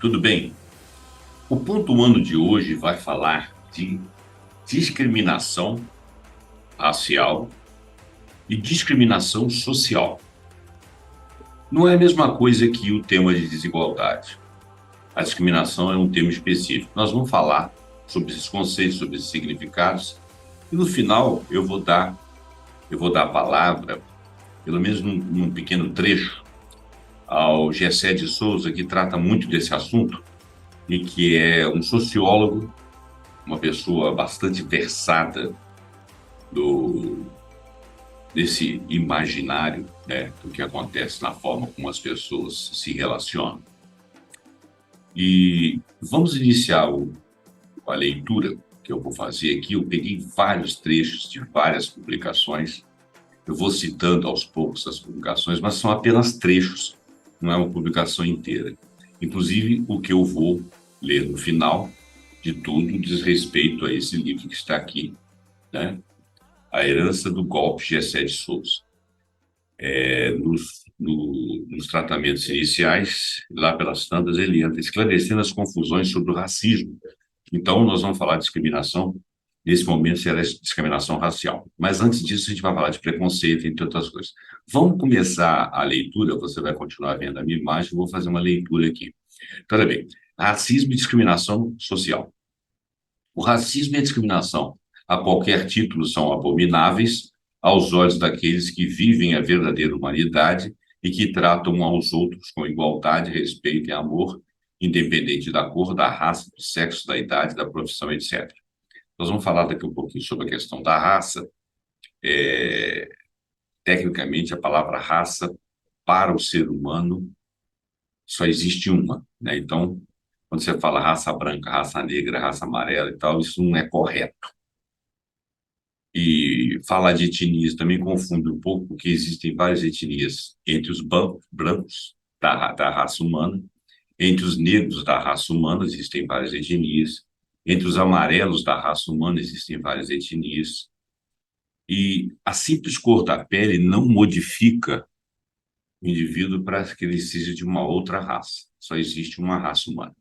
Tudo bem? O ponto humano de hoje vai falar de discriminação racial e discriminação social. Não é a mesma coisa que o tema de desigualdade. A discriminação é um tema específico. Nós vamos falar sobre esses conceitos, sobre esses significados, e no final eu vou dar a palavra, pelo menos num pequeno trecho, ao Gessé de Souza, que trata muito desse assunto e que é um sociólogo, uma pessoa bastante versada do, desse imaginário, né, do que acontece na forma como as pessoas se relacionam. E vamos iniciar a leitura que eu vou fazer aqui. Eu peguei vários trechos de várias publicações. Eu vou citando aos poucos as publicações, mas são apenas trechos, não é uma publicação inteira. Inclusive, o que eu vou ler no final de tudo diz respeito a esse livro que está aqui, né? A Herança do Golpe, Gessé de Souza. Nos tratamentos iniciais, lá pelas tantas, ele entra esclarecendo as confusões sobre o racismo. Então, nós vamos falar de discriminação, nesse momento será discriminação racial. Mas antes disso, a gente vai falar de preconceito, entre outras coisas. Vamos começar a leitura, você vai continuar vendo a minha imagem, eu vou fazer uma leitura aqui. Então, olha bem, racismo e discriminação social. O racismo e a discriminação, a qualquer título, são abomináveis aos olhos daqueles que vivem a verdadeira humanidade e que tratam uns aos outros com igualdade, respeito e amor, independente da cor, da raça, do sexo, da idade, da profissão, etc. Nós vamos falar daqui um pouquinho sobre a questão da raça. É, Tecnicamente, a palavra raça para o ser humano só existe uma, né? Então, quando você fala raça branca, raça negra, raça amarela e tal, isso não é correto. E falar de etnias também confunde um pouco, porque existem várias etnias entre os brancos da raça humana, entre os negros da raça humana existem várias etnias, entre os amarelos da raça humana existem várias etnias, e a simples cor da pele não modifica o indivíduo para que ele seja de uma outra raça. Só existe uma raça humana.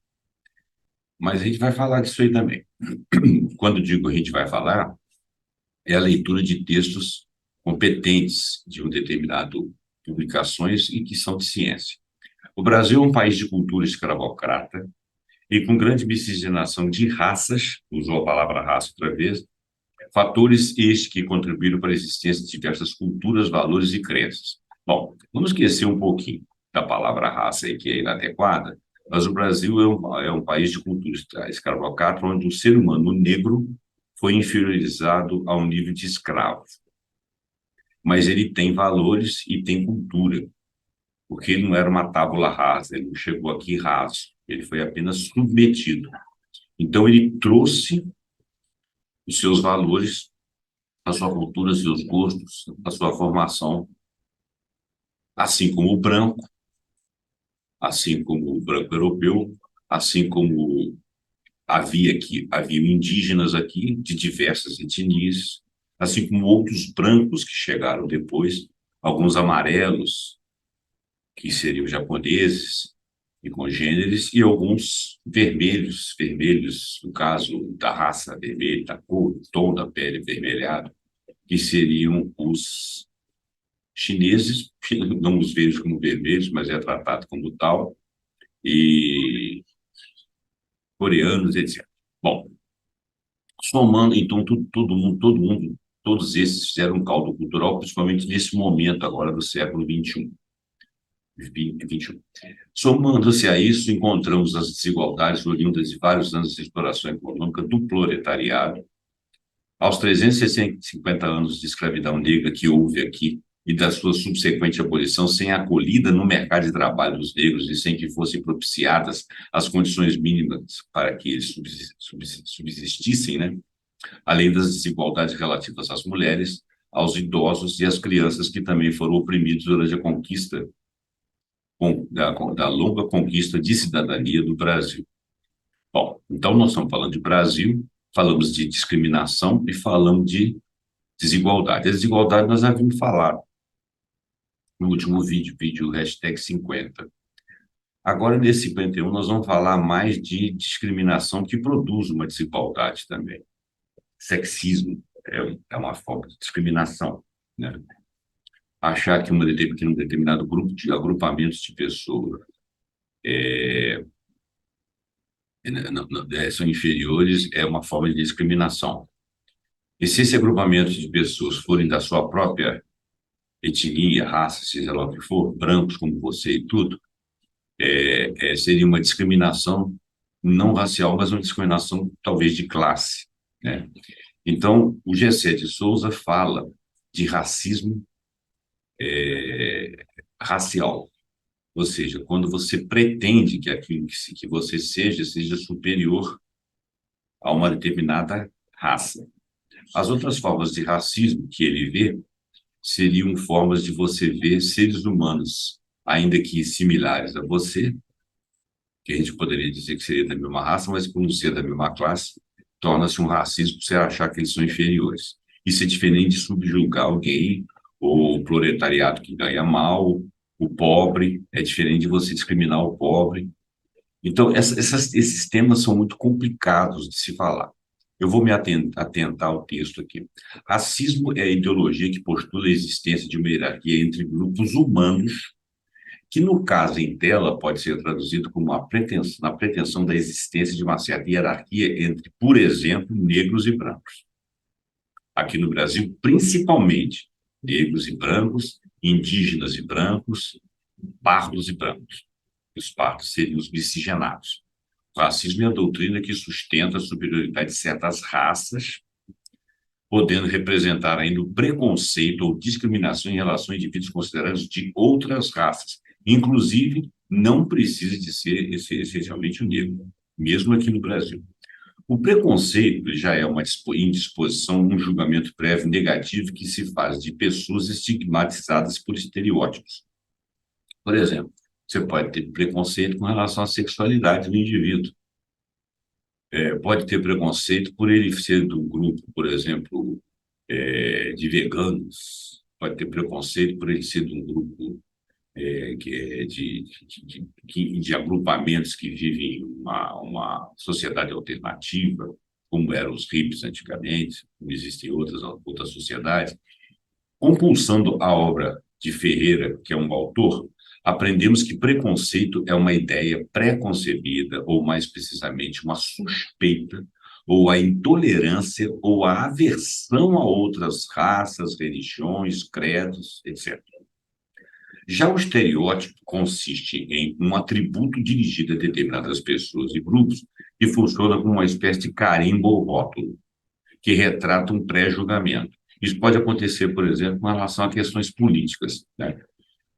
Mas a gente vai falar disso aí também. Quando digo a gente vai falar, é a leitura de textos competentes de um determinado publicações e que são de ciência. O Brasil é um país de cultura escravocrata e com grande miscigenação de raças, usou a palavra raça outra vez, fatores estes que contribuíram para a existência de diversas culturas, valores e crenças. Bom, vamos esquecer um pouquinho da palavra raça aí, que é inadequada, mas o Brasil é um país de cultura escravocrata, onde o ser humano negro foi inferiorizado a um nível de escravo. Mas ele tem valores e tem cultura, porque ele não era uma tábula rasa, ele não chegou aqui raso, ele foi apenas submetido. Então, ele trouxe os seus valores, a sua cultura, seus gostos, a sua formação, assim como o branco, assim como o branco europeu, assim como havia indígenas aqui de diversas etnias, assim como outros brancos que chegaram depois, alguns amarelos, que seriam japoneses e congêneres, e alguns vermelhos, no caso da raça vermelha, da cor, do tom da pele avermelhado, que seriam os chineses, não os vejo como vermelhos, mas é tratado como tal, e coreanos, etc. Bom, somando, então, todos esses fizeram um caldo cultural, principalmente nesse momento agora do século XXI. 21. Somando-se a isso, encontramos as desigualdades oriundas de vários anos de exploração econômica do proletariado, aos 350 anos de escravidão negra que houve aqui e da sua subsequente abolição sem acolhida no mercado de trabalho dos negros e sem que fossem propiciadas as condições mínimas para que eles subsistissem, né? Além das desigualdades relativas às mulheres, aos idosos e às crianças que também foram oprimidos durante a conquista da longa conquista de cidadania do Brasil. Bom, então nós estamos falando de Brasil, falamos de discriminação e falamos de desigualdade. A desigualdade nós já havíamos falado no último vídeo hashtag 50. Agora, nesse 51, nós vamos falar mais de discriminação que produz uma desigualdade também. Sexismo é uma forma de discriminação, né? Achar que que um determinado grupo de agrupamentos de pessoas são inferiores é uma forma de discriminação. E se esse agrupamento de pessoas forem da sua própria etnia, raça, seja lá o que for, brancos como você e tudo, seria uma discriminação não racial, mas uma discriminação talvez de classe, né? Então, o Gessé de Souza fala de racismo racial, ou seja, quando você pretende que aquilo que você seja superior a uma determinada raça. As outras formas de racismo que ele vê seriam formas de você ver seres humanos, ainda que similares a você, que a gente poderia dizer que seria da mesma raça, mas por não ser da mesma classe, torna-se um racismo você achar que eles são inferiores. Isso é diferente de subjugar alguém, ou o proletariado que ganha mal, o pobre, é diferente de você discriminar o pobre. Então, esses temas são muito complicados de se falar. Eu vou me atentar ao texto aqui. Racismo é a ideologia que postula a existência de uma hierarquia entre grupos humanos que no caso em tela pode ser traduzido como na pretensão da existência de uma certa hierarquia entre, por exemplo, negros e brancos. Aqui no Brasil, principalmente, negros e brancos, indígenas e brancos, pardos e brancos. Os pardos seriam os miscigenados. O racismo é a doutrina que sustenta a superioridade de certas raças, podendo representar ainda o preconceito ou discriminação em relação a indivíduos considerados de outras raças. Inclusive, não precisa de ser essencialmente o negro, mesmo aqui no Brasil. O preconceito já é uma indisposição, um julgamento prévio negativo que se faz de pessoas estigmatizadas por estereótipos. Por exemplo, você pode ter preconceito com relação à sexualidade do indivíduo. Pode ter preconceito por ele ser do grupo, por exemplo, de veganos, pode ter preconceito por ele ser de um grupo que é de agrupamentos que vivem uma sociedade alternativa, como eram os hippies antigamente, como existem outras sociedades. Compulsando a obra de Ferreira, que é um autor, aprendemos que preconceito é uma ideia pré-concebida, ou mais precisamente, uma suspeita, ou a intolerância, ou a aversão a outras raças, religiões, credos, etc. Já o estereótipo consiste em um atributo dirigido a determinadas pessoas e grupos que funciona como uma espécie de carimbo ou rótulo, que retrata um pré-julgamento. Isso pode acontecer, por exemplo, com relação a questões políticas, né?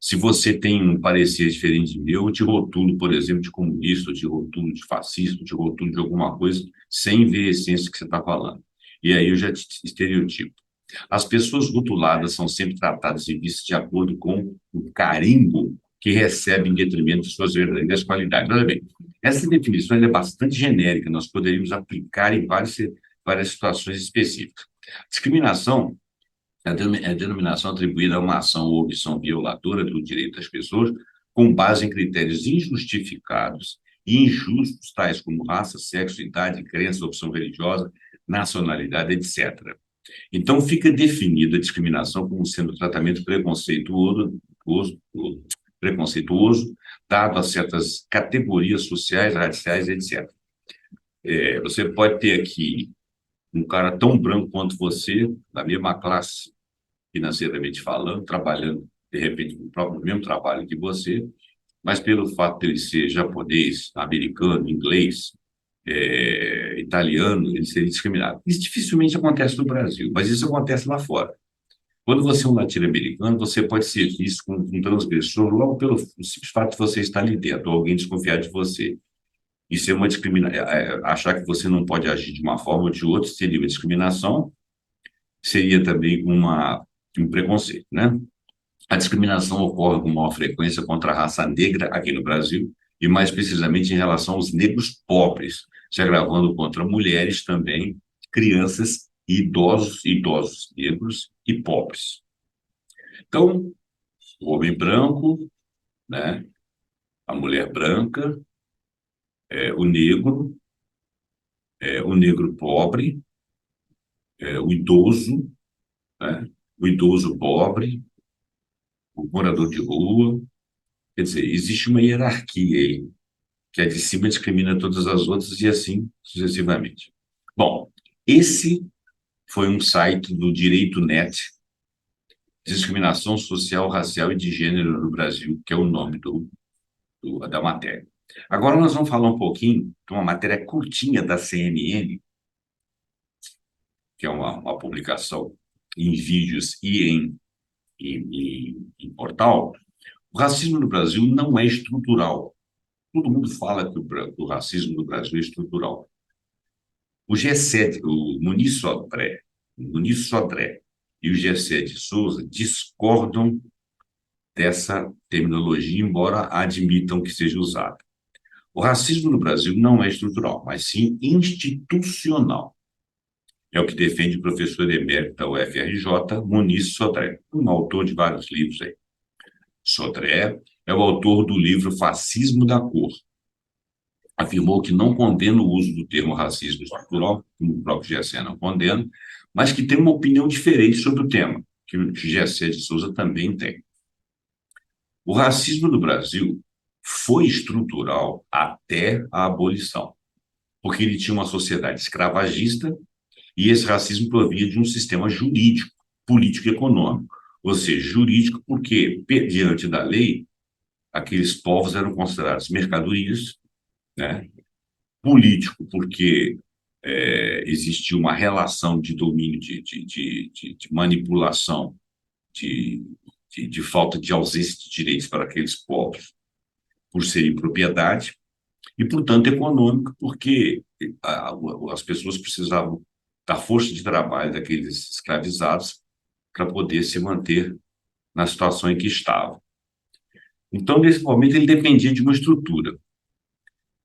Se você tem um parecer diferente de meu, eu te rotulo, por exemplo, de comunista, eu te rotulo de fascista, eu te rotulo de alguma coisa, sem ver a essência que você está falando. E aí eu já te estereotipo. As pessoas rotuladas são sempre tratadas e vistas de acordo com o carimbo que recebem em detrimento de suas verdadeiras qualidades. Olha bem, essa definição é bastante genérica, nós poderíamos aplicar em várias situações específicas. Discriminação é a denominação atribuída a uma ação ou omissão violadora do direito das pessoas com base em critérios injustificados e injustos, tais como raça, sexo, idade, crença, opção religiosa, nacionalidade, etc. Então, fica definida a discriminação como sendo tratamento preconceituoso dado a certas categorias sociais, raciais, etc. Você pode ter aqui um cara tão branco quanto você, da mesma classe, financeiramente falando, trabalhando, de repente, no mesmo trabalho que você, mas pelo fato de ele ser japonês, americano, inglês, italiano, ele seria discriminado. Isso dificilmente acontece no Brasil, mas isso acontece lá fora. Quando você é um latino-americano, você pode ser visto como um transgressor logo pelo simples fato de você estar ali dentro, ou alguém desconfiar de você. Isso é uma discriminação. Achar que você não pode agir de uma forma ou de outra seria uma discriminação, seria também um preconceito, né? A discriminação ocorre com maior frequência contra a raça negra aqui no Brasil, e mais precisamente em relação aos negros pobres, se agravando contra mulheres também, crianças e idosos negros e pobres. Então, o homem branco, né, a mulher branca, o negro, o negro pobre, o idoso, né? O idoso pobre, o morador de rua. Quer dizer, existe uma hierarquia aí, que a de cima discrimina todas as outras e assim sucessivamente. Bom, esse foi um site do Direito Net, Discriminação Social, Racial e de Gênero no Brasil, que é o nome da matéria. Agora nós vamos falar um pouquinho de uma matéria curtinha da CNN, que é uma publicação em vídeos e em portal. O racismo no Brasil não é estrutural. Todo mundo fala que o racismo no Brasil é estrutural. O G7, o Muniz Sodré e o G7 de Souza discordam dessa terminologia, embora admitam que seja usada. O racismo no Brasil não é estrutural, mas sim institucional. É o que defende o professor emérito da UFRJ, Muniz Sodré, um autor de vários livros aí. Sodré é o autor do livro Fascismo da Cor. Afirmou que não condena o uso do termo racismo estrutural, como o próprio Gessé não condena, mas que tem uma opinião diferente sobre o tema, que o Gessé de Souza também tem. O racismo no Brasil foi estrutural até a abolição, porque ele tinha uma sociedade escravagista e esse racismo provia de um sistema jurídico, político e econômico. Ou seja, jurídico porque, diante da lei, aqueles povos eram considerados mercadorias, né? Político porque existia uma relação de domínio, de manipulação, de falta de ausência de direitos para aqueles povos, por serem propriedade, e, portanto, econômico, porque as pessoas precisavam da força de trabalho daqueles escravizados para poder se manter na situação em que estavam. Então, nesse momento, ele dependia de uma estrutura.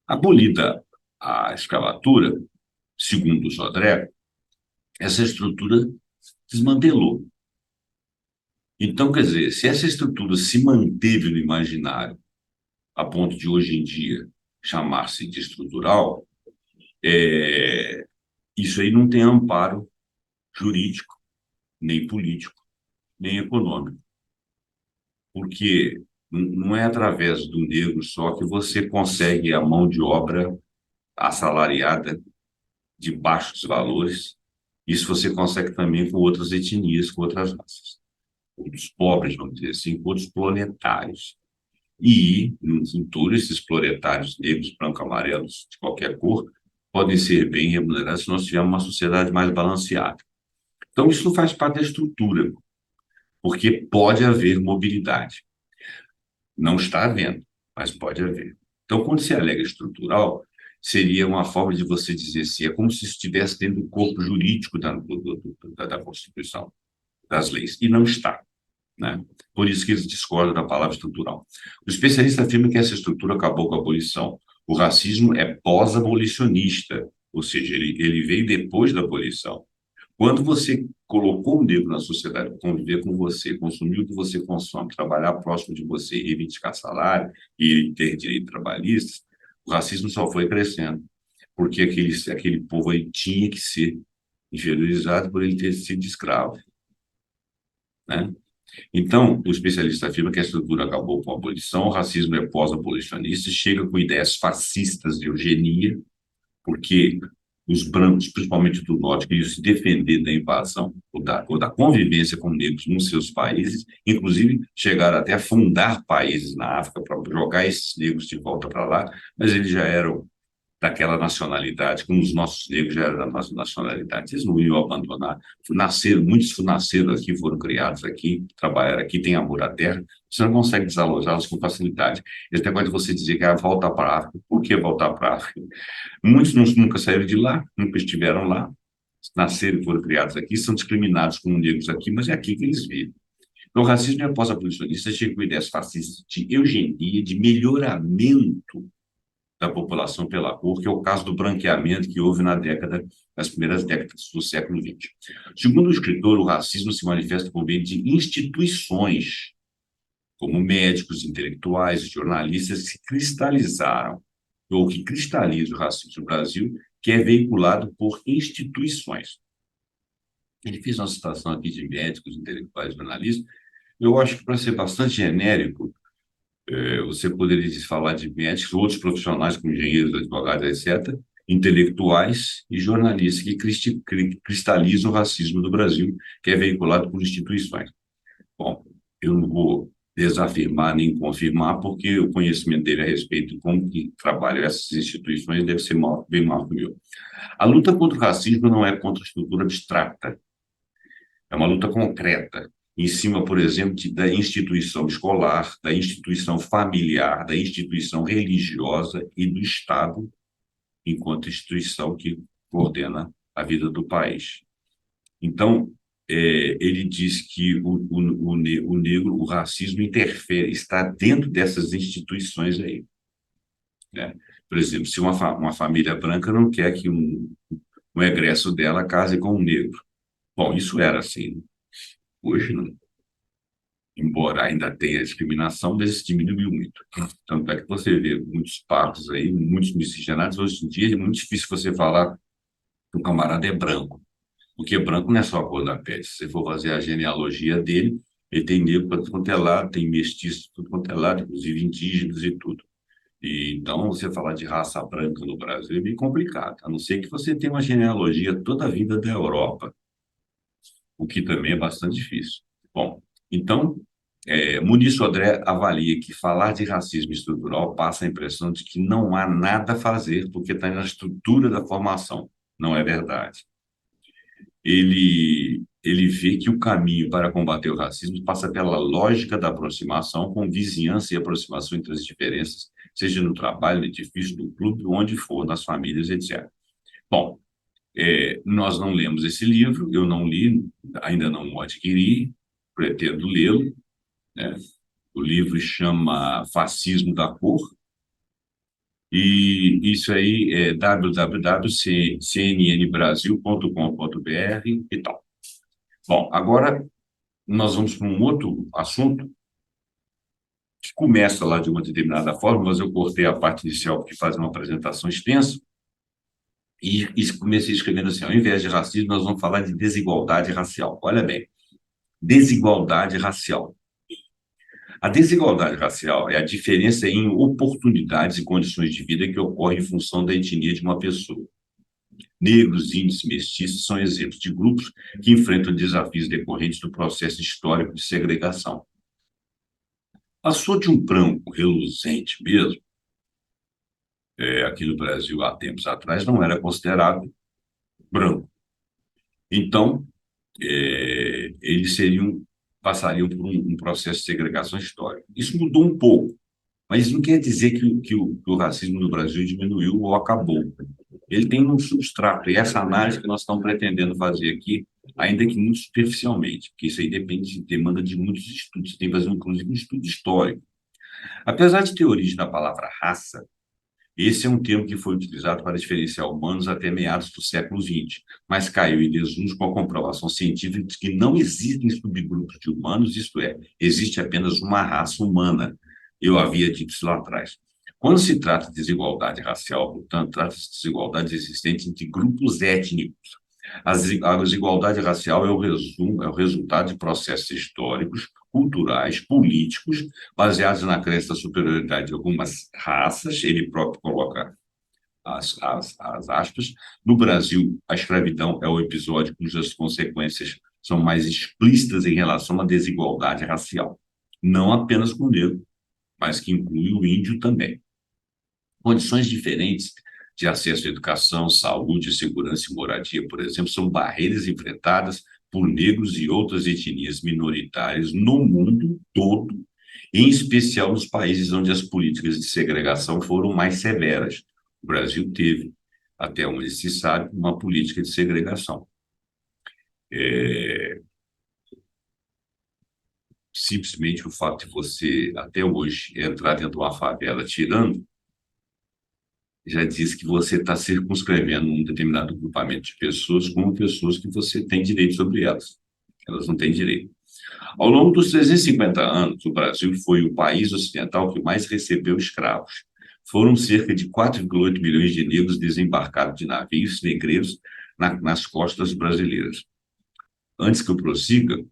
Abolida a escravatura, segundo o Sodré, essa estrutura desmantelou. Então, quer dizer, se essa estrutura se manteve no imaginário a ponto de hoje em dia chamar-se de estrutural, isso aí não tem amparo jurídico, nem político, nem econômico, porque não é através do negro só que você consegue a mão de obra assalariada de baixos valores. Isso você consegue também com outras etnias, com outras raças. Outros pobres, vamos dizer assim, com outros proletários. E, no futuro, esses proletários negros, brancos, amarelos, de qualquer cor, podem ser bem remunerados se nós tivermos uma sociedade mais balanceada. Então, isso não faz parte da estrutura, porque pode haver mobilidade. Não está havendo, mas pode haver. Então, quando se alega estrutural, seria uma forma de você dizer assim, é como se estivesse dentro do corpo jurídico da Constituição, das leis, e não está, né? Por isso que eles discordam da palavra estrutural. O especialista afirma que essa estrutura acabou com a abolição. O racismo é pós-abolicionista, ou seja, ele veio depois da abolição. Quando você colocou o negro na sociedade para conviver com você, consumir o que você consome, trabalhar próximo de você, reivindicar salário e ter direito trabalhista, o racismo só foi crescendo, porque aquele povo aí tinha que ser inferiorizado por ele ter sido escravo, né? Então, o especialista afirma que a estrutura acabou com a abolição, o racismo é pós-abolicionista, chega com ideias fascistas de eugenia, porque os brancos, principalmente do norte, queriam se defender da invasão ou da convivência com negros nos seus países, inclusive chegaram até a fundar países na África para jogar esses negros de volta para lá, mas eles já eram daquela nacionalidade, como os nossos negros já eram da nossa nacionalidade, eles não iam abandonar. Muitos nasceram aqui, foram criados aqui, trabalharam aqui, têm amor à terra, você não consegue desalojá-los com facilidade. Esse negócio de você dizer que é voltar para a África, por que voltar para a África? Muitos nunca saíram de lá, nunca estiveram lá, nasceram e foram criados aqui, são discriminados como negros aqui, mas é aqui que eles vivem. Então, o racismo é pós-abolicionista, chega com ideias fascistas de eugenia, de melhoramento da população pela cor, que é o caso do branqueamento que houve nas primeiras décadas do século XX. Segundo o escritor, o racismo se manifesta por meio de instituições como médicos, intelectuais, jornalistas, que cristalizaram, ou que cristaliza o racismo no Brasil, que é veiculado por instituições. Ele fez uma citação aqui de médicos, intelectuais, jornalistas. Eu acho que, para ser bastante genérico, você poderia falar de médicos, outros profissionais, como engenheiros, advogados, etc., intelectuais e jornalistas que cristalizam o racismo do Brasil, que é veiculado por instituições. Bom, eu não vou desafirmar nem confirmar, porque o conhecimento dele a respeito de como que trabalham essas instituições deve ser bem maior que o meu. A luta contra o racismo não é contra a estrutura abstrata, é uma luta concreta, em cima, por exemplo, da instituição escolar, da instituição familiar, da instituição religiosa e do Estado, enquanto instituição que coordena a vida do país. Então, ele diz que o negro, o racismo interfere, está dentro dessas instituições aí, né? Por exemplo, se uma família branca não quer que um egresso dela case com um negro. Bom, isso era assim, né? Hoje não. Embora ainda tenha discriminação, mas isso diminuiu muito. Tanto é que você vê muitos partos aí, muitos miscigenados. Hoje em dia é muito difícil você falar que o camarada é branco, porque branco não é só a cor da pele. Se você for fazer a genealogia dele, ele tem negro para tudo quanto é lado, tem mestiço para tudo quanto é lado, inclusive indígenas e tudo. E, então, você falar de raça branca no Brasil é bem complicado, a não ser que você tenha uma genealogia toda vinda da Europa, o que também é bastante difícil. Bom, então, Muniz Sodré avalia que falar de racismo estrutural passa a impressão de que não há nada a fazer porque está na estrutura da formação. Não é verdade. Ele vê que o caminho para combater o racismo passa pela lógica da aproximação, com vizinhança e aproximação entre as diferenças, seja no trabalho, no edifício, no clube, onde for, nas famílias, etc. Bom, nós não lemos esse livro, eu não li, ainda não o adquiri, pretendo lê-lo, né? O livro chama Fascismo da Cor, e isso aí é www.cnnbrasil.com.br e tal. Bom, agora nós vamos para um outro assunto que começa lá de uma determinada forma, mas eu cortei a parte inicial porque faz uma apresentação extensa, e comecei escrevendo assim: ao invés de racismo, nós vamos falar de desigualdade racial. Olha bem, desigualdade racial. A desigualdade racial é a diferença em oportunidades e condições de vida que ocorre em função da etnia de uma pessoa. Negros, índios e mestiços são exemplos de grupos que enfrentam desafios decorrentes do processo histórico de segregação. Passou de um branco reluzente mesmo, aqui no Brasil há tempos atrás não era considerado branco. Então, eles passariam por um processo de segregação histórica. Isso mudou um pouco, mas isso não quer dizer que o racismo no Brasil diminuiu ou acabou. Ele tem um substrato, e essa análise que nós estamos pretendendo fazer aqui, ainda que muito superficialmente, porque isso aí demanda de muitos estudos, você tem que fazer, inclusive, um estudo histórico. Apesar de ter origem na palavra raça, esse é um termo que foi utilizado para diferenciar humanos até meados do século XX, mas caiu em desuso com a comprovação científica de que não existem subgrupos de humanos, isto é, existe apenas uma raça humana. Eu havia dito isso lá atrás. Quando se trata de desigualdade racial, portanto, trata-se de desigualdades existentes entre grupos étnicos. A desigualdade racial é o resultado de processos históricos, culturais, políticos, baseados na crença da superioridade de algumas raças, ele próprio coloca as aspas. No Brasil, a escravidão é o episódio cujas consequências são mais explícitas em relação à desigualdade racial, não apenas com o negro, mas que inclui o índio também. Condições diferentes de acesso à educação, saúde, segurança e moradia, por exemplo, são barreiras enfrentadas por negros e outras etnias minoritárias no mundo todo, em especial nos países onde as políticas de segregação foram mais severas. O Brasil teve, até onde se sabe, uma política de segregação. Simplesmente o fato de você, até hoje, entrar dentro de uma favela tirando, já diz que você está circunscrevendo um determinado grupamento de pessoas como pessoas que você tem direito sobre elas. Elas não têm direito. Ao longo dos 350 anos, o Brasil foi o país ocidental que mais recebeu escravos. Foram cerca de 4,8 milhões de negros desembarcados de navios negreiros nas costas brasileiras. Antes que eu prossiga,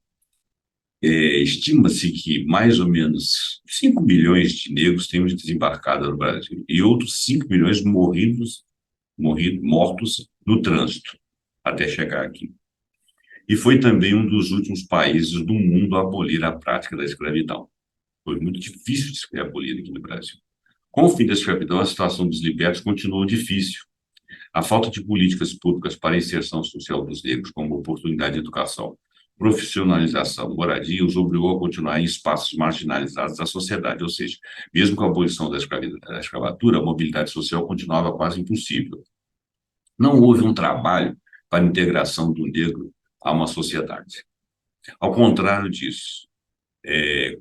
estima-se que mais ou menos 5 milhões de negros tenham desembarcado no Brasil e outros 5 milhões mortos no trânsito até chegar aqui. E foi também um dos últimos países do mundo a abolir a prática da escravidão. Foi muito difícil de ser abolida aqui no Brasil. Com o fim da escravidão, a situação dos libertos continuou difícil. A falta de políticas públicas para a inserção social dos negros, como oportunidade de educação, profissionalização, moradia, os obrigou a continuar em espaços marginalizados da sociedade, ou seja, mesmo com a abolição da escravatura, a mobilidade social continuava quase impossível. Não houve um trabalho para a integração do negro a uma sociedade. Ao contrário disso,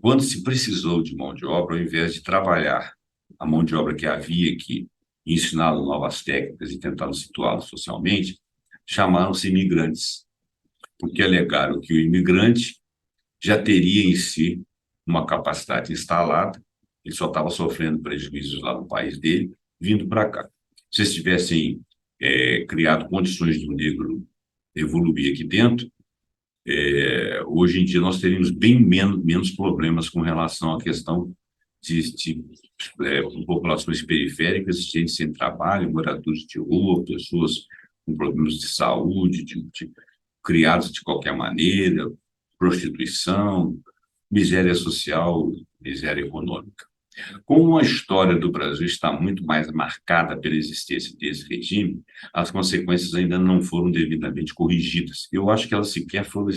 quando se precisou de mão de obra, ao invés de trabalhar a mão de obra que havia aqui, ensiná-los novas técnicas e tentando situá-los socialmente, chamaram-se imigrantes, porque alegaram que o imigrante já teria em si uma capacidade instalada, ele só estava sofrendo prejuízos lá no país dele, vindo para cá. Se eles tivessem criado condições do negro evoluir aqui dentro, hoje em dia nós teríamos bem menos problemas com relação à questão de populações periféricas, gente sem trabalho, moradores de rua, pessoas com problemas de saúde, criados de qualquer maneira, prostituição, miséria social, miséria econômica. Como a história do Brasil está muito mais marcada pela existência desse regime, as consequências ainda não foram devidamente corrigidas. Eu acho que elas sequer foram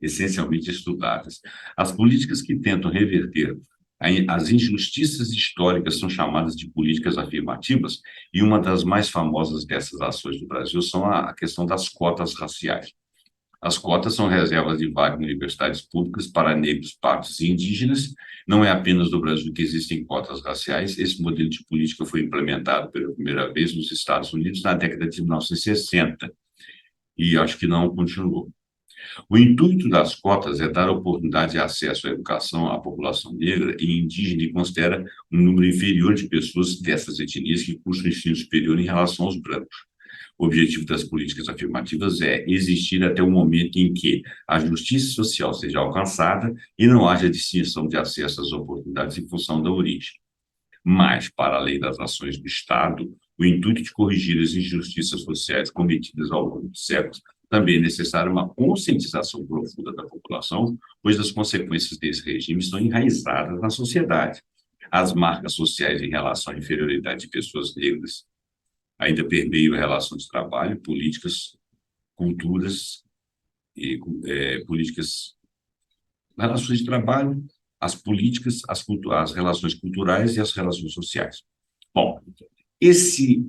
essencialmente estudadas. As políticas que tentam reverter as injustiças históricas são chamadas de políticas afirmativas, e uma das mais famosas dessas ações do Brasil são a questão das cotas raciais. As cotas são reservas de vagas em universidades públicas para negros, pardos e indígenas. Não é apenas no Brasil que existem cotas raciais. Esse modelo de política foi implementado pela primeira vez nos Estados Unidos na década de 1960 e acho que não continuou. O intuito das cotas é dar oportunidade de acesso à educação à população negra e indígena e considera um número inferior de pessoas dessas etnias que cursam ensino superior em relação aos brancos. O objetivo das políticas afirmativas é existir até o momento em que a justiça social seja alcançada e não haja distinção de acesso às oportunidades em função da origem. Mas, para além das ações do Estado, o intuito de corrigir as injustiças sociais cometidas ao longo dos séculos também é necessária uma conscientização profunda da população, pois as consequências desse regime estão enraizadas na sociedade. As marcas sociais em relação à inferioridade de pessoas negras ainda permeiam a relação de trabalho, políticas, culturas e políticas, relações de trabalho, as políticas, as relações culturais e as relações sociais. Bom, esse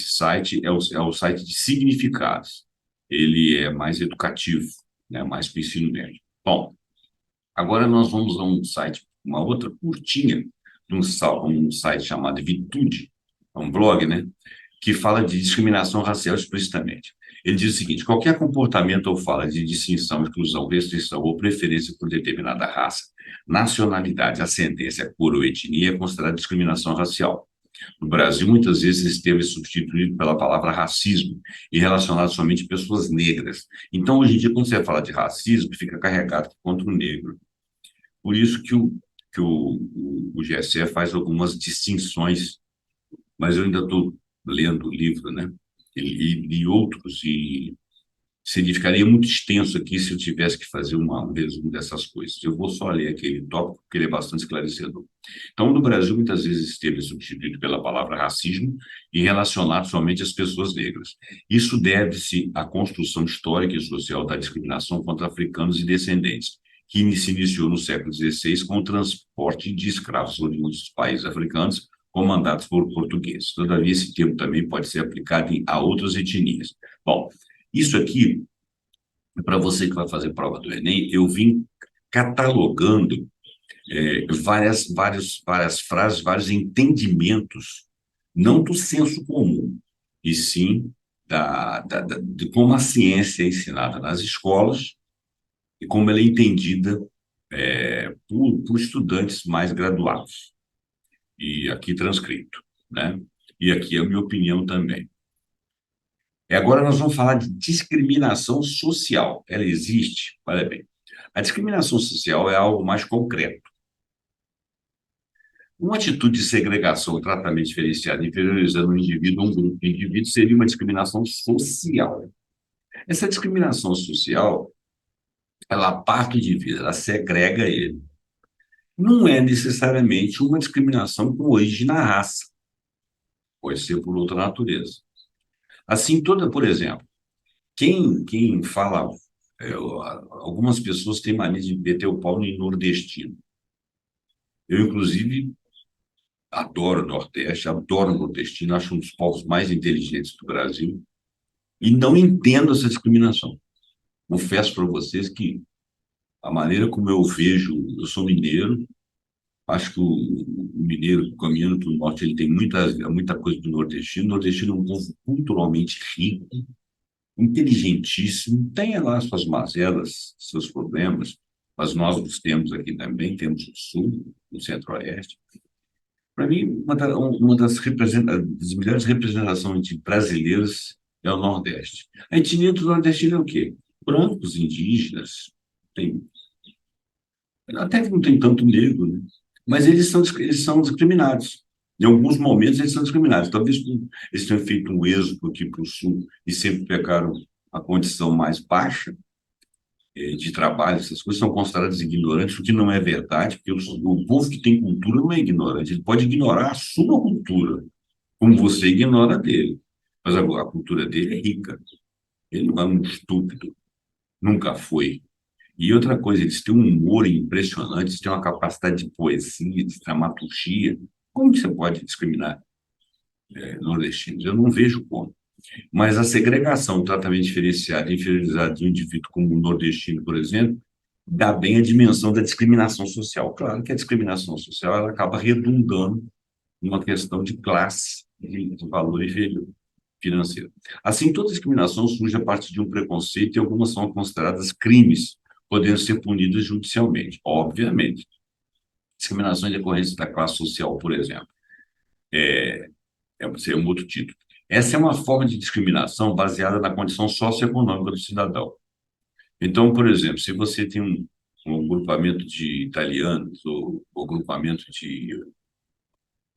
site é o site de significados. Ele é mais educativo, né, mais para o ensino médio. Bom, agora nós vamos a um site, uma outra curtinha, um site chamado Vitude, é um blog, né, que fala de discriminação racial explicitamente. Ele diz o seguinte: qualquer comportamento ou fala de distinção, exclusão, restrição ou preferência por determinada raça, nacionalidade, ascendência, cor ou etnia é considerada discriminação racial. No Brasil, muitas vezes esse termo é substituído pela palavra racismo e relacionado somente a pessoas negras. Então, hoje em dia, quando você fala de racismo, fica carregado contra o negro. Por isso que o GSE faz algumas distinções, mas eu ainda estou lendo o livro, né? E outros, e ficaria muito extenso aqui se eu tivesse que fazer um resumo dessas coisas. Eu vou só ler aquele tópico, porque ele é bastante esclarecedor. Então, no Brasil, muitas vezes esteve substituído pela palavra racismo e relacionado somente às pessoas negras. Isso deve-se à construção histórica e social da discriminação contra africanos e descendentes, que se iniciou no século XVI com o transporte de escravos oriundos dos países africanos comandados por portugueses. Todavia, esse termo também pode ser aplicado a outras etnias. Bom, isso aqui, para você que vai fazer prova do Enem, eu vim catalogando várias frases, vários entendimentos, não do senso comum, e sim de como a ciência é ensinada nas escolas e como ela é entendida por estudantes mais graduados, e aqui transcrito, né? E aqui é a minha opinião também. E agora nós vamos falar de discriminação social. Ela existe? Olha bem, a discriminação social é algo mais concreto. Uma atitude de segregação ou tratamento diferenciado inferiorizando um indivíduo a um grupo de indivíduos seria uma discriminação social. Essa discriminação social, ela aparta o indivíduo, ela segrega ele. Não é necessariamente uma discriminação com origem na raça, pode ser por outra natureza. Assim, por exemplo, quem fala, algumas pessoas têm mania de meter o pau em nordestino. Eu, inclusive, adoro o Nordeste, adoro o nordestino, acho um dos povos mais inteligentes do Brasil e não entendo essa discriminação. Confesso para vocês que a maneira como eu vejo, eu sou mineiro, acho que o mineiro, caminhando para o norte, ele tem muita coisa do nordestino. O nordestino é um povo culturalmente rico, inteligentíssimo, tem lá suas mazelas, seus problemas, mas nós os temos aqui também, temos o sul, o centro-oeste. Para mim, das melhores representações de brasileiros é o Nordeste. A etnia do Nordeste é o quê? Brancos, indígenas, tem, até que não tem tanto negro, né? Mas eles são discriminados. Em alguns momentos eles são discriminados. Talvez eles tenham feito um êxodo aqui para o sul e sempre pegaram a condição mais baixa de trabalho, essas coisas são consideradas ignorantes, o que não é verdade, porque o povo que tem cultura não é ignorante, ele pode ignorar a sua cultura, como você ignora a dele. Mas a cultura dele é rica, ele não é um estúpido, nunca foi. E outra coisa, eles têm um humor impressionante, eles têm uma capacidade de poesia, de dramaturgia. Como que você pode discriminar nordestinos? Eu não vejo como. Mas a segregação, o tratamento diferenciado e inferiorizado de um indivíduo como o nordestino, por exemplo, dá bem a dimensão da discriminação social. Claro que a discriminação social ela acaba redundando numa questão de classe, de valor inferior financeiro. Assim, toda discriminação surge a partir de um preconceito e algumas são consideradas crimes, podendo ser punidas judicialmente. Obviamente, discriminação em decorrência da classe social, por exemplo, seria um outro título. Essa é uma forma de discriminação baseada na condição socioeconômica do cidadão. Então, por exemplo, se você tem um agrupamento de italianos ou agrupamento de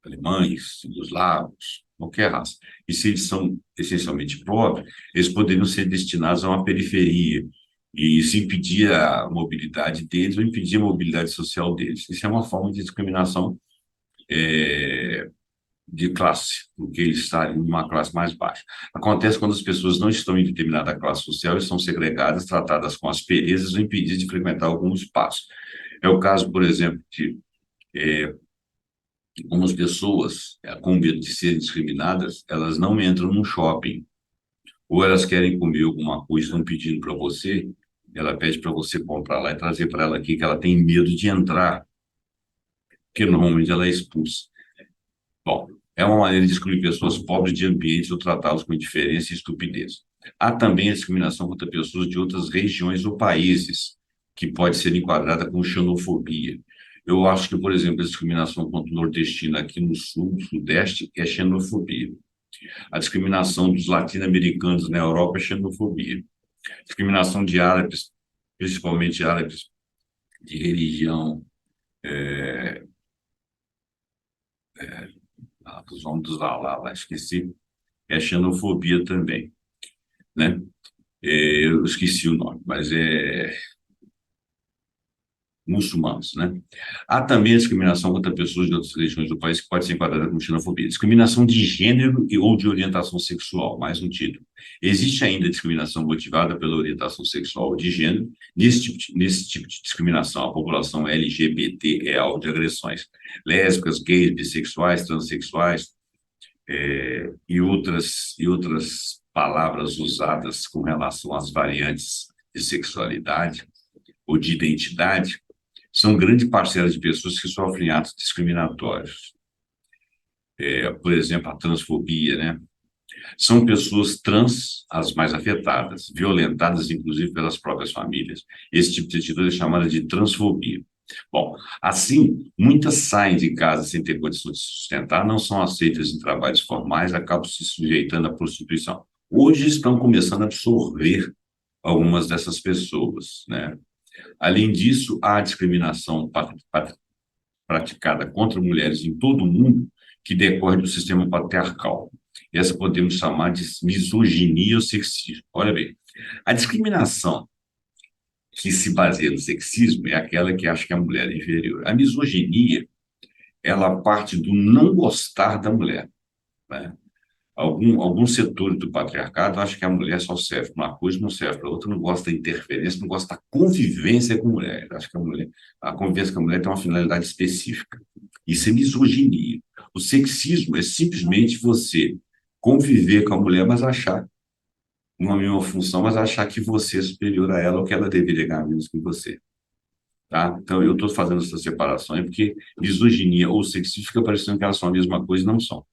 alemães, jugoslavos, qualquer raça, e se eles são essencialmente pobres, eles poderiam ser destinados a uma periferia e se impedir a mobilidade deles ou impedir a mobilidade social deles. Isso é uma forma de discriminação é, de classe, porque eles estarem em uma classe mais baixa. Acontece quando as pessoas não estão em determinada classe social e são segregadas, tratadas com asperezas ou impedidas de frequentar algum espaço. É o caso, por exemplo, de algumas pessoas, com medo de serem discriminadas, elas não entram num shopping, ou elas querem comer alguma coisa, estão pedindo para você, ela pede para você comprar lá e trazer para ela aqui, que ela tem medo de entrar, porque normalmente ela é expulsa. Bom, é uma maneira de excluir pessoas pobres de ambientes ou tratá-los com indiferença e estupidez. Há também a discriminação contra pessoas de outras regiões ou países, que pode ser enquadrada como xenofobia. Eu acho que, por exemplo, a discriminação contra o nordestino aqui no sul, no sudeste, é xenofobia. A discriminação dos latino-americanos na Europa é xenofobia. A discriminação de árabes, principalmente árabes de religião, dos homens dos lá, esqueci, é xenofobia também, né? Eu esqueci o nome, mas é muçulmanos, né? Há também a discriminação contra pessoas de outras religiões do país que pode ser enquadrada como xenofobia. Discriminação de gênero ou de orientação sexual, mais um título. Existe ainda discriminação motivada pela orientação sexual ou de gênero. Nesse tipo de discriminação, a população LGBT é alvo de agressões. Lésbicas, gays, bissexuais, transexuais e outras palavras usadas com relação às variantes de sexualidade ou de identidade são grande parcela de pessoas que sofrem atos discriminatórios. Por exemplo, a transfobia, né? São pessoas trans as mais afetadas, violentadas inclusive pelas próprias famílias. Esse tipo de atitude é chamada de transfobia. Bom, assim, muitas saem de casa sem ter condições de se sustentar, não são aceitas em trabalhos formais, acabam se sujeitando à prostituição. Hoje estão começando a absorver algumas dessas pessoas, né? Além disso, há discriminação praticada contra mulheres em todo o mundo que decorre do sistema patriarcal. Essa podemos chamar de misoginia ou sexismo. Olha bem, a discriminação que se baseia no sexismo é aquela que acha que a mulher é inferior. A misoginia, ela parte do não gostar da mulher, né? Alguns setores do patriarcado acham que a mulher só serve para uma coisa, não serve para outra, não gosta da interferência, não gosta da convivência com a mulher. Acho que a convivência com a mulher tem uma finalidade específica. Isso é misoginia. O sexismo é simplesmente você conviver com a mulher, mas achar uma mesma função, mas achar que você é superior a ela ou que ela deveria ganhar menos que você. Tá? Então, eu estou fazendo essa separação porque misoginia ou sexismo fica parecendo que elas são a mesma coisa e não são.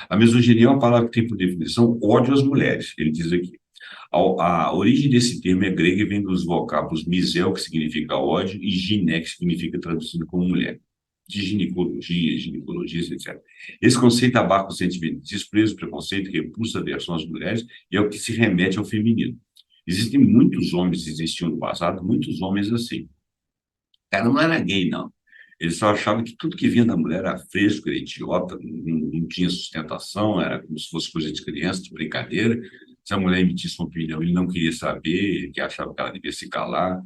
A misoginia é uma palavra que tem por definição ódio às mulheres, ele diz aqui. A origem desse termo é grega e vem dos vocábulos misel, que significa ódio, e giné, que significa traduzido como mulher, de ginecologia, ginecologias, etc. Esse conceito abarca o sentimento de desprezo, preconceito, repulsa, aversão às mulheres e é o que se remete ao feminino. Existem muitos homens, existiam no passado, muitos homens assim. O cara não era gay, não. Ele só achava que tudo que vinha da mulher era fresco, era idiota, não tinha sustentação, era como se fosse coisa de criança, de brincadeira. Se a mulher emitisse uma opinião, ele não queria saber, ele que achava que ela devia se calar.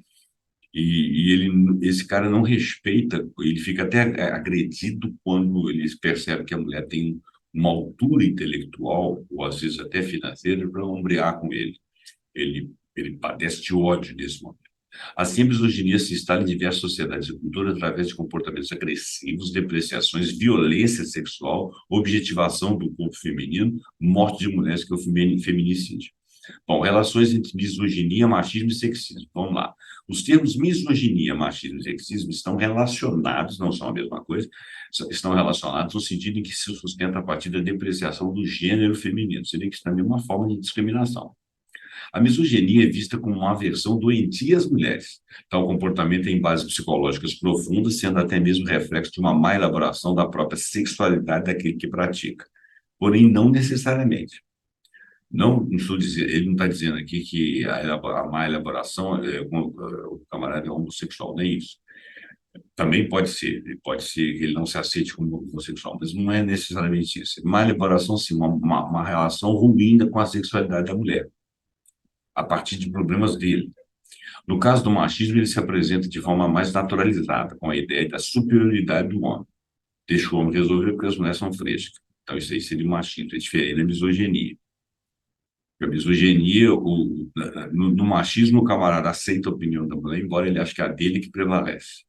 Esse cara não respeita, ele fica até agredido quando ele percebe que a mulher tem uma altura intelectual, ou às vezes até financeira, para ombrear com ele. Ele padece de ódio nesse momento. Assim, a misoginia se instala em diversas sociedades e culturas através de comportamentos agressivos, depreciações, violência sexual, objetivação do corpo feminino, morte de mulheres, que é o feminicídio. Bom, relações entre misoginia, machismo e sexismo. Vamos lá. Os termos misoginia, machismo e sexismo estão relacionados, não são a mesma coisa, estão relacionados no sentido em que se sustenta a partir da depreciação do gênero feminino, seria que também uma forma de discriminação. A misoginia é vista como uma aversão doentia às mulheres. Tal comportamento tem bases psicológicas profundas, sendo até mesmo reflexo de uma má elaboração da própria sexualidade daquele que pratica. Porém, não necessariamente. Não estou dizendo, ele não está dizendo aqui que a má elaboração o camarada é homossexual, nem isso. Também pode ser que ele não se aceite como homossexual, mas não é necessariamente isso. Má elaboração, sim, uma relação ruim com a sexualidade da mulher, a partir de problemas dele. No caso do machismo, ele se apresenta de forma mais naturalizada, com a ideia da superioridade do homem. Deixa o homem resolver porque as mulheres são frescas. Então, isso aí seria machismo, é diferente da misoginia. A misoginia, no machismo, o camarada aceita a opinião da mulher, embora ele ache que é a dele que prevalece.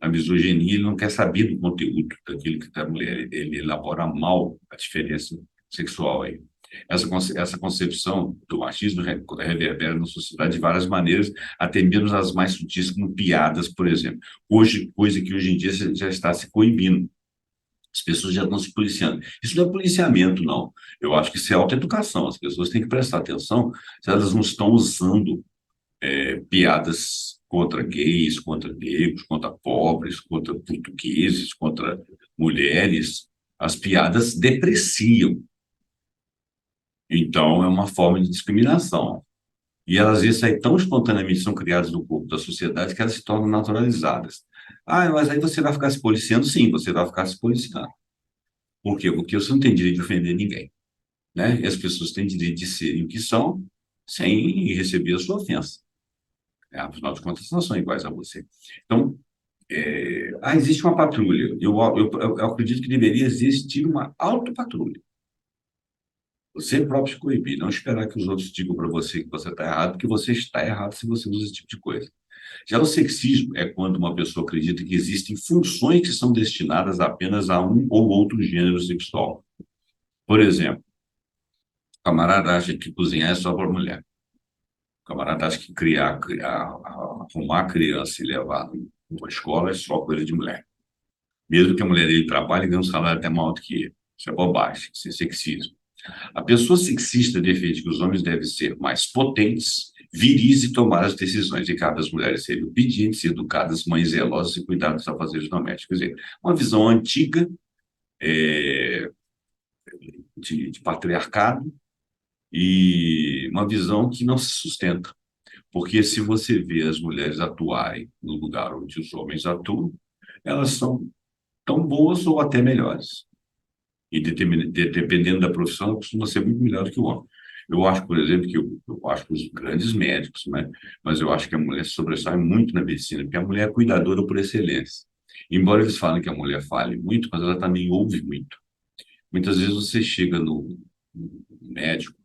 A misoginia, ele não quer saber do conteúdo daquilo que da mulher, ele elabora mal a diferença sexual aí. Essa concepção do machismo reverbera na sociedade de várias maneiras, até mesmo as mais sutis, como piadas, por exemplo. Hoje, coisa que hoje em dia já está se coibindo. As pessoas já estão se policiando. Isso não é policiamento, não. Eu acho que isso é autoeducação. As pessoas têm que prestar atenção se elas não estão usando piadas contra gays, contra negros, contra pobres, contra portugueses, contra mulheres. As piadas depreciam. Então, é uma forma de discriminação. E elas, às vezes, aí, tão espontaneamente são criadas no corpo da sociedade que elas se tornam naturalizadas. Ah, mas aí você vai ficar se policiando? Sim, você vai ficar se policiando. Por quê? Porque você não tem direito de ofender ninguém, né? E as pessoas têm direito de serem o que são sem receber a sua ofensa. Afinal de contas, não são iguais a você. Então, existe uma patrulha. Eu acredito que deveria existir uma autopatrulha. Você próprio se coibir, não esperar que os outros digam para você que você está errado, porque você está errado se você usa esse tipo de coisa. Já o sexismo é quando uma pessoa acredita que existem funções que são destinadas apenas a um ou outro gênero sexual. Por exemplo, o camarada acha que cozinhar é só para mulher. O camarada acha que arrumar a criança e levar para a escola é só coisa de mulher. Mesmo que a mulher dele trabalhe e ganhe um salário até maior do que ele. Isso é bobagem, isso é sexismo. A pessoa sexista defende que os homens devem ser mais potentes, viris e tomar as decisões, e cabe às mulheres serem obedientes, educadas, mães zelosas e cuidar dos afazeres domésticos. Quer dizer, uma visão antiga é, de patriarcado e uma visão que não se sustenta. Porque se você vê as mulheres atuarem no lugar onde os homens atuam, elas são tão boas ou até melhores. E dependendo da profissão, ela costuma ser muito melhor do que o homem. Eu acho, por exemplo, que eu acho que os grandes médicos, né? Mas eu acho que a mulher sobressai muito na medicina, porque a mulher é cuidadora por excelência. Embora eles falem que a mulher fale muito, mas ela também ouve muito. Muitas vezes você chega no médico,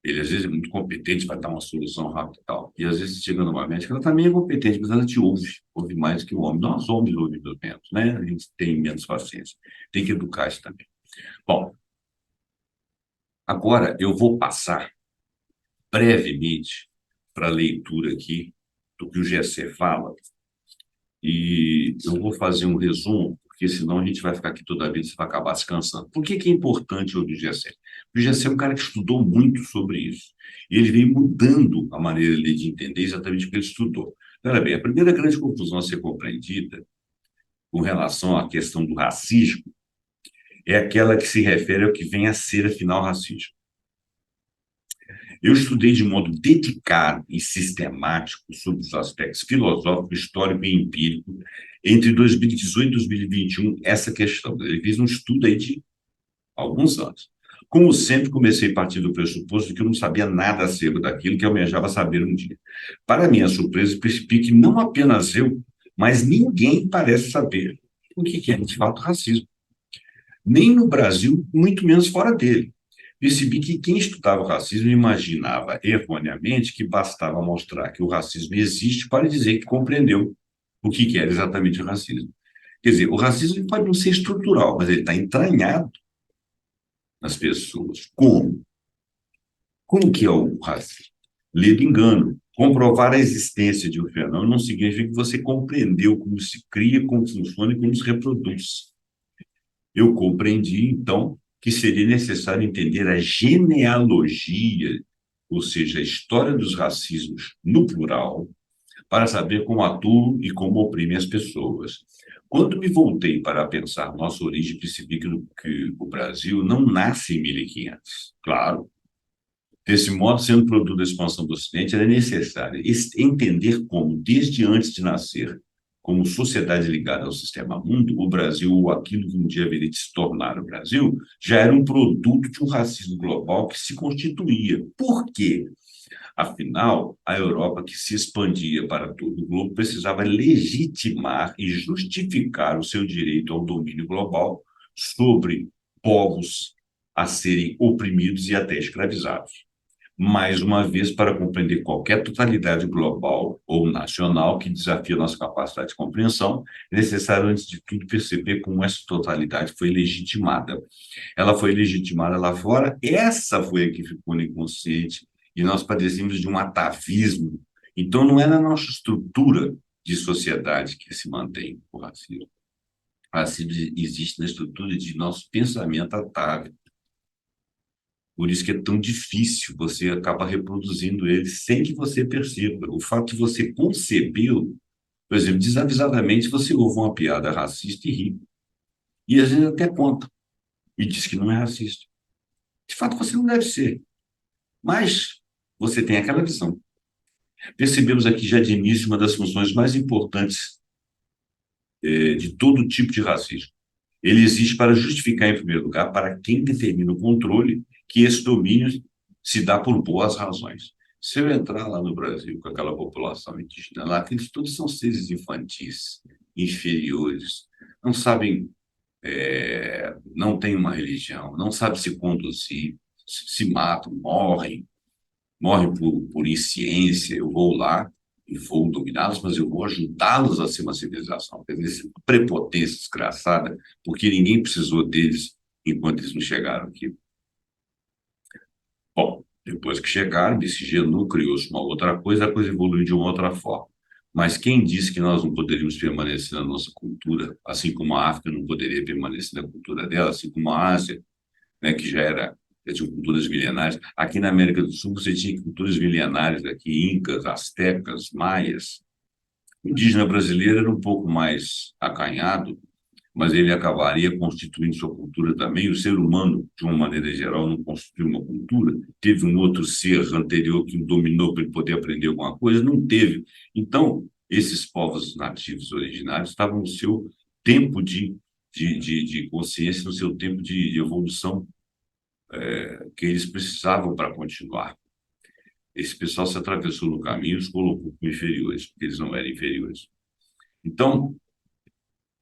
ele às vezes é muito competente para dar uma solução rápida e tal. E às vezes você chega numa médica, ela também é competente, mas ela te ouve mais que o homem. Nós homens ouvimos menos, né? A gente tem menos paciência. Tem que educar isso também. Bom, agora eu vou passar brevemente para a leitura aqui do que o GC fala e eu vou fazer um resumo, porque senão a gente vai ficar aqui toda vez e vai acabar se cansando. Por que que é importante ouvir o GC? O GC é um cara que estudou muito sobre isso e ele veio mudando a maneira dele de entender exatamente o que ele estudou. Olha bem, a primeira grande conclusão a ser compreendida com relação à questão do racismo é aquela que se refere ao que vem a ser, afinal, racismo. Eu estudei de modo dedicado e sistemático sobre os aspectos filosófico, histórico e empírico entre 2018 e 2021, essa questão. Ele fez um estudo aí de alguns anos. Como sempre, comecei a partir do pressuposto de que eu não sabia nada acerca daquilo que eu almejava saber um dia. Para minha surpresa, percebi que não apenas eu, mas ninguém parece saber o que é, de fato, racismo. Nem no Brasil, muito menos fora dele. Percebi que quem estudava o racismo imaginava erroneamente que bastava mostrar que o racismo existe para dizer que compreendeu o que era exatamente o racismo. Quer dizer, o racismo pode não ser estrutural, mas ele está entranhado nas pessoas. Como? Como que é o racismo? Ledo engano. Comprovar a existência de um fenômeno não significa que você compreendeu como se cria, como funciona e como se reproduz. Eu compreendi, então, que seria necessário entender a genealogia, ou seja, a história dos racismos no plural, para saber como atuam e como oprimem as pessoas. Quando me voltei para pensar nossa origem, percebi que o Brasil não nasce em 1500. Claro. Desse modo, sendo produto da expansão do Ocidente, era necessário entender como, desde antes de nascer, como sociedade ligada ao sistema mundo, o Brasil, ou aquilo que um dia viria de se tornar o Brasil, já era um produto de um racismo global que se constituía. Por quê? Afinal, a Europa, que se expandia para todo o globo, precisava legitimar e justificar o seu direito ao domínio global sobre povos a serem oprimidos e até escravizados. Mais uma vez, para compreender qualquer totalidade global ou nacional que desafie a nossa capacidade de compreensão, é necessário, antes de tudo, perceber como essa totalidade foi legitimada. Ela foi legitimada lá fora, essa foi a que ficou no inconsciente, e nós padecemos de um atavismo. Então, não é na nossa estrutura de sociedade que se mantém o racismo. O racismo existe na estrutura de nosso pensamento atávico. Por isso que é tão difícil, você acaba reproduzindo ele sem que você perceba. O fato de você concebê-lo, por exemplo, desavisadamente você ouve uma piada racista e ri. E às vezes até conta. E diz que não é racista. De fato, você não deve ser. Mas você tem aquela visão. Percebemos aqui já de início uma das funções mais importantes de todo tipo de racismo. Ele existe para justificar, em primeiro lugar, para quem determina o controle, que esse domínio se dá por boas razões. Se eu entrar lá no Brasil com aquela população indígena lá, aqueles todos são seres infantis, inferiores, não sabem, não têm uma religião, não sabem se conduzir, se matam, morrem por insciência. Eu vou lá e vou dominá-los, mas eu vou ajudá-los a ser uma civilização. Quer dizer, essa prepotência desgraçada, porque ninguém precisou deles enquanto eles não chegaram aqui. Bom, depois que chegaram, desse genu criou-se uma outra coisa, a coisa evoluiu de uma outra forma. Mas quem disse que nós não poderíamos permanecer na nossa cultura, assim como a África não poderia permanecer na cultura dela, assim como a Ásia, né, que já era tinham culturas milenares. Aqui na América do Sul, você tinha culturas milenares, aqui, incas, astecas, maias. O indígena brasileiro era um pouco mais acanhado, mas ele acabaria constituindo sua cultura também. O ser humano, de uma maneira geral, não constituiu uma cultura. Teve um outro ser anterior que o dominou para ele poder aprender alguma coisa? Não teve. Então, esses povos nativos originários estavam no seu tempo de consciência, no seu tempo de evolução, que eles precisavam para continuar. Esse pessoal se atravessou no caminho e os colocou como inferiores, porque eles não eram inferiores. Então,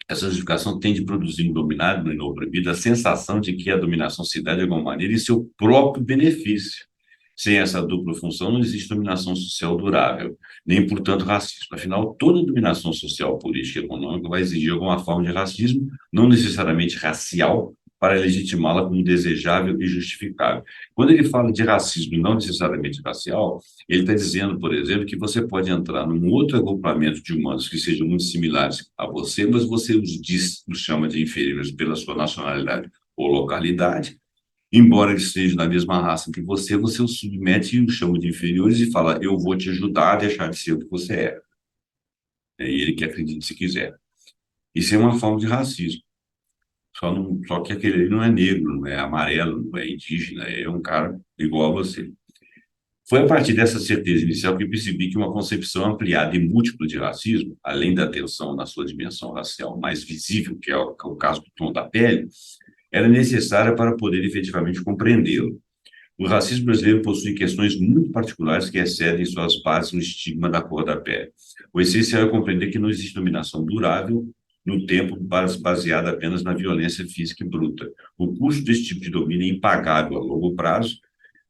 essa justificação tende a produzir no dominado e no oprimido a sensação de que a dominação se dá de alguma maneira em seu próprio benefício. Sem essa dupla função, não existe dominação social durável, nem, portanto, racismo. Afinal, toda dominação social, política e econômica vai exigir alguma forma de racismo, não necessariamente racial, para legitimá-la como desejável e justificável. Quando ele fala de racismo e não necessariamente racial, ele está dizendo, por exemplo, que você pode entrar num outro agrupamento de humanos que sejam muito similares a você, mas você os chama de inferiores pela sua nacionalidade ou localidade. Embora eles estejam da mesma raça que você os submete e os chama de inferiores e fala: eu vou te ajudar a deixar de ser o que você é. E ele que acredite se quiser. Isso é uma forma de racismo. Só que aquele ali não é negro, não é amarelo, não é indígena, é um cara igual a você. Foi a partir dessa certeza inicial que eu percebi que uma concepção ampliada e múltipla de racismo, além da tensão na sua dimensão racial mais visível, que é o caso do tom da pele, era necessária para poder efetivamente compreendê-lo. O racismo brasileiro possui questões muito particulares que excedem suas bases no estigma da cor da pele. O essencial é compreender que não existe dominação durável no tempo baseada apenas na violência física e bruta. O custo desse tipo de domínio é impagável a longo prazo,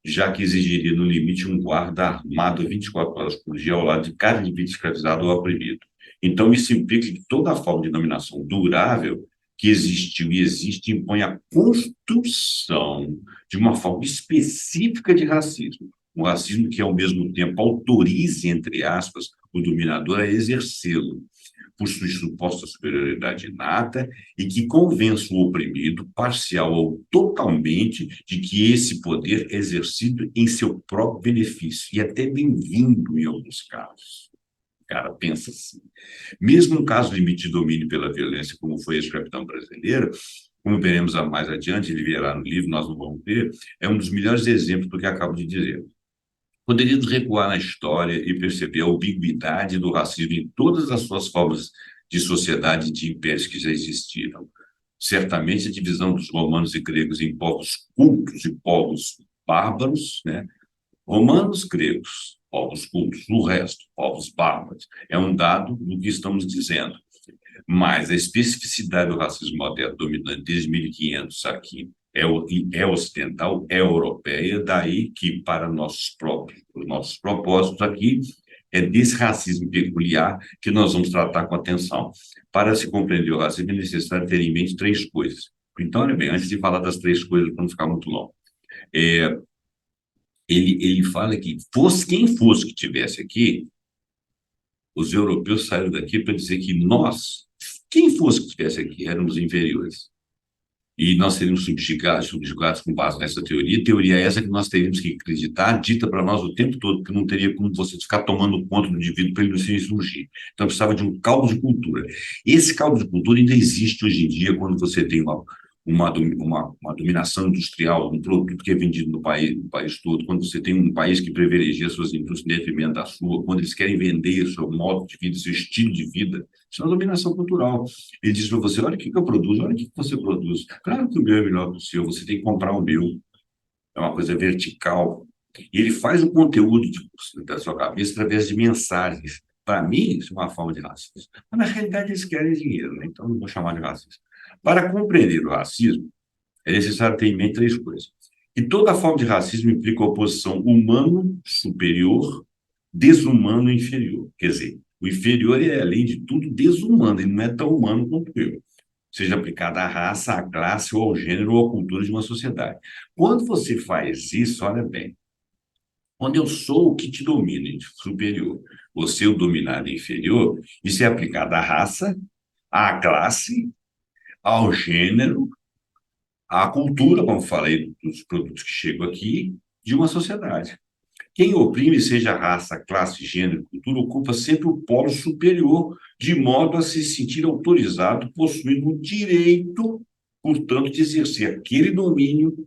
já que exigiria, no limite, um guarda armado 24 horas por dia ao lado de cada indivíduo escravizado ou oprimido. Então, isso implica que toda forma de dominação durável que existiu e existe impõe a construção de uma forma específica de racismo. Um racismo que, ao mesmo tempo, autorize, entre aspas, o dominador a exercê-lo por sua suposta superioridade inata e que convença o oprimido, parcial ou totalmente, de que esse poder é exercido em seu próprio benefício e até bem-vindo em alguns casos. O cara pensa assim. Mesmo um caso limite de domínio pela violência, como foi a escravidão brasileira, como veremos mais adiante, ele virá no livro, nós não vamos ver, é um dos melhores exemplos do que acabo de dizer. Poderíamos recuar na história e perceber a ambiguidade do racismo em todas as suas formas de sociedade e de impérios que já existiram. Certamente a divisão dos romanos e gregos em povos cultos e povos bárbaros, né? Romanos, gregos, povos cultos, o resto, povos bárbaros, é um dado do que estamos dizendo. Mas a especificidade do racismo moderno dominante desde 1500 aqui é ocidental, é europeia, daí que para os nossos propósitos aqui, é desse racismo peculiar que nós vamos tratar com atenção. Para se compreender o racismo, é necessário ter em mente três coisas. Então, olha bem, antes de falar das três coisas, para não ficar muito longo, é, ele fala que quem fosse que tivesse aqui, os europeus saíram daqui para dizer que nós, quem fosse que estivesse aqui, éramos inferiores. E nós seríamos subjugados com base nessa teoria. Teoria essa que nós teríamos que acreditar, dita para nós o tempo todo, que não teria como você ficar tomando conta do indivíduo para ele não se insurgir. Então, precisava de um caldo de cultura. Esse caldo de cultura ainda existe hoje em dia, quando você tem uma dominação industrial, um produto que é vendido no país todo, quando você tem um país que privilegia suas indústrias em detrimento da sua, quando eles querem vender seu modo de vida, seu estilo de vida, isso é uma dominação cultural. Ele diz para você: olha o que eu produzo, olha o que você produz. Claro que o meu é melhor que o seu, você tem que comprar o meu. É uma coisa vertical. E ele faz o conteúdo da sua cabeça através de mensagens. Para mim, isso é uma forma de racismo. Mas, na realidade, eles querem dinheiro, né? Então, não vou chamar de racismo. Para compreender o racismo, é necessário ter em mente três coisas. E toda forma de racismo implica oposição humano superior, desumano inferior. Quer dizer, o inferior é, além de tudo, desumano, ele não é tão humano quanto eu. Seja aplicada à raça, à classe, ou ao gênero, ou à cultura de uma sociedade. Quando você faz isso, olha bem, quando eu sou o que te domina, superior, você o dominado inferior, isso é aplicado à raça, à classe, ao gênero, a cultura, como falei, dos produtos que chegam aqui, de uma sociedade. Quem oprime, seja raça, classe, gênero, cultura, ocupa sempre o polo superior, de modo a se sentir autorizado, possuindo o direito, portanto, de exercer aquele domínio,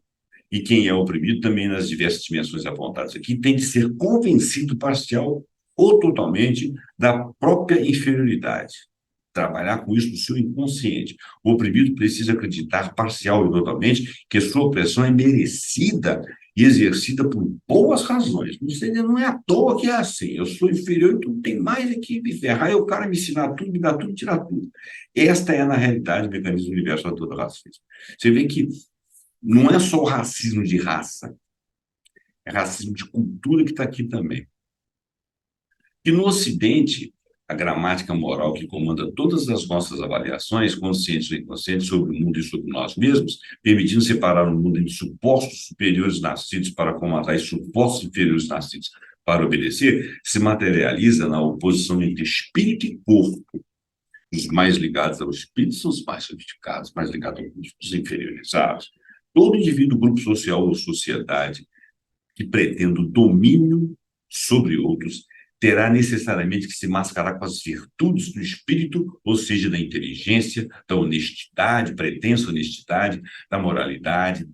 e quem é oprimido também nas diversas dimensões apontadas aqui, tem de ser convencido parcial ou totalmente da própria inferioridade. Trabalhar com isso no seu inconsciente. O oprimido precisa acreditar parcial e totalmente que sua opressão é merecida e exercida por boas razões. Não é à toa que é assim. Eu sou inferior, então tem mais aqui me ferrar, e o cara me ensinar tudo, me dar tudo, tirar tudo. Esta é, na realidade, o mecanismo universal do racismo. Você vê que não é só o racismo de raça, é racismo de cultura que está aqui também. E no Ocidente, a gramática moral que comanda todas as nossas avaliações, conscientes ou inconscientes, sobre o mundo e sobre nós mesmos, permitindo separar o mundo em supostos superiores nascidos para comandar e supostos inferiores nascidos para obedecer, se materializa na oposição entre espírito e corpo. Os mais ligados ao espírito são os mais sofisticados, mais ligados aos inferiorizados. Todo indivíduo, grupo social ou sociedade que pretenda o domínio sobre outros terá necessariamente que se mascarar com as virtudes do espírito, ou seja, da inteligência, da honestidade, pretensa honestidade, da moralidade,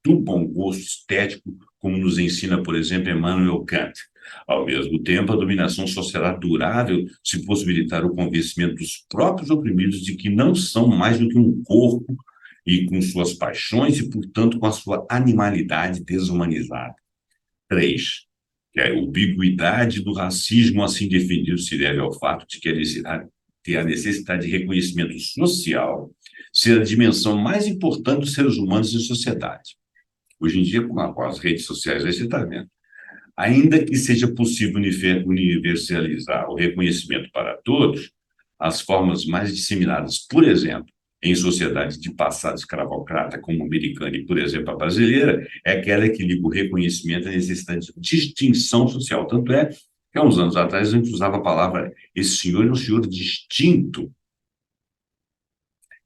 do bom gosto estético, como nos ensina, por exemplo, Emmanuel Kant. Ao mesmo tempo, a dominação só será durável se possibilitar o convencimento dos próprios oprimidos de que não são mais do que um corpo e com suas paixões e, portanto, com a sua animalidade desumanizada. 3. Que a ambiguidade do racismo assim definido se deve ao fato de que a necessidade de reconhecimento social ser a dimensão mais importante dos seres humanos em sociedade. Hoje em dia, com as redes sociais, aí você está vendo. Ainda que seja possível universalizar o reconhecimento para todos, as formas mais disseminadas, por exemplo, em sociedades de passado escravocrata, como a americana e, por exemplo, a brasileira, é aquela que liga o reconhecimento à necessidade de distinção social. Tanto é que, há uns anos atrás, a gente usava a palavra esse senhor é um senhor distinto,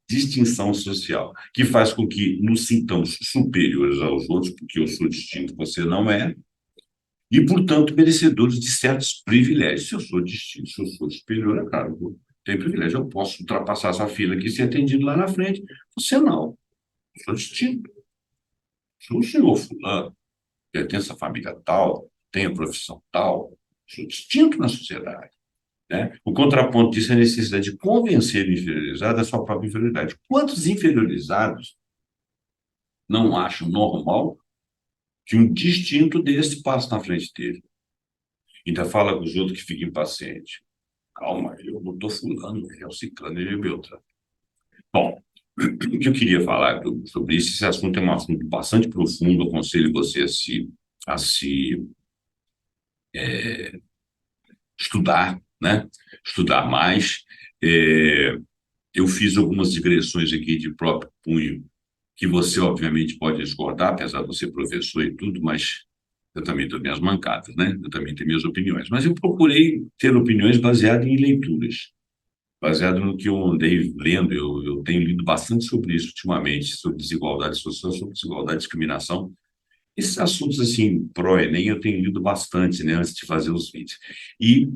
distinção social, que faz com que nos sintamos superiores aos outros, porque eu sou distinto, você não é, e, portanto, merecedores de certos privilégios. Se eu sou distinto, se eu sou superior, é claro, eu tenho privilégio, eu posso ultrapassar essa fila aqui e ser atendido lá na frente. Você não. Eu sou distinto. Sou o senhor fulano, pertence à família tal, tenho profissão tal, sou distinto na sociedade. Né? O contraponto disso é a necessidade de convencer o inferiorizado da sua própria inferioridade. Quantos inferiorizados não acham normal que um distinto desse passe na frente dele? Ainda fala com os outros que ficam impacientes. Calma, eu não estou fulano, é o ciclano e o Beltrano. Bom, o que eu queria falar sobre isso, esse assunto é um assunto bastante profundo, eu aconselho você a se estudar, né? Estudar mais. É, eu fiz algumas digressões aqui de próprio punho, que você, obviamente, pode discordar, apesar de você ser professor e tudo, mas eu também tenho minhas mancadas, né? Eu também tenho minhas opiniões. Mas eu procurei ter opiniões baseadas em leituras. Baseado no que eu andei lendo, eu tenho lido bastante sobre isso ultimamente, sobre desigualdade social, sobre desigualdade e discriminação. Esses assuntos, assim, pró-ENEM, eu tenho lido bastante, né, antes de fazer os vídeos. E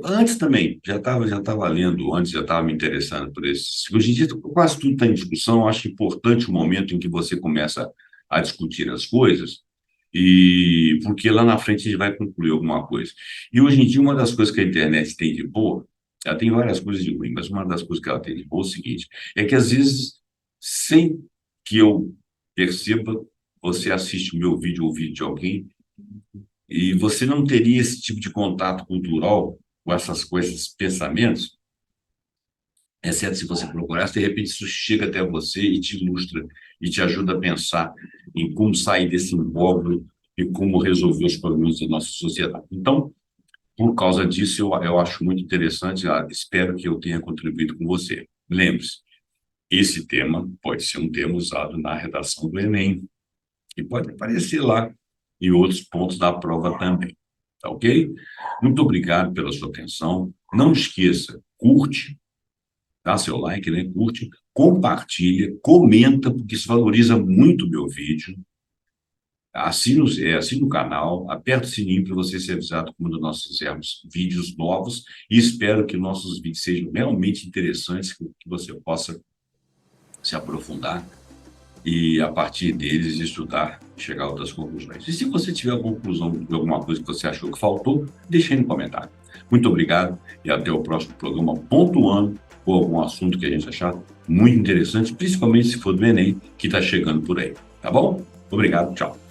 antes também, já tava lendo, antes já estava me interessando por isso. Hoje em dia, quase tudo está em discussão, eu acho importante o momento em que você começa a discutir as coisas, e porque lá na frente a gente vai concluir alguma coisa. E hoje em dia, uma das coisas que a internet tem de boa, ela tem várias coisas de ruim, mas uma das coisas que ela tem de boa é o seguinte, é que às vezes, sem que eu perceba, você assiste o meu vídeo ou o vídeo de alguém, e você não teria esse tipo de contato cultural com essas coisas, esses pensamentos, exceto se você procurasse, de repente isso chega até você e te ilustra, e te ajuda a pensar em como sair desse imbróglio e como resolver os problemas da nossa sociedade. Então, por causa disso, eu acho muito interessante, espero que eu tenha contribuído com você. Lembre-se, esse tema pode ser um tema usado na redação do Enem, e pode aparecer lá em outros pontos da prova também. Tá ok? Muito obrigado pela sua atenção. Não esqueça, curte, dá seu like, né? Curte, compartilha, comenta, porque isso valoriza muito o meu vídeo. Assina o canal, aperta o sininho para você ser avisado quando nós fizermos vídeos novos e espero que nossos vídeos sejam realmente interessantes, que você possa se aprofundar e, a partir deles, estudar, chegar a outras conclusões. E se você tiver alguma conclusão de alguma coisa que você achou que faltou, deixe aí no comentário. Muito obrigado e até o próximo programa, pontuando com algum assunto que a gente achar muito interessante, principalmente se for do Enem, que está chegando por aí. Tá bom? Obrigado, tchau.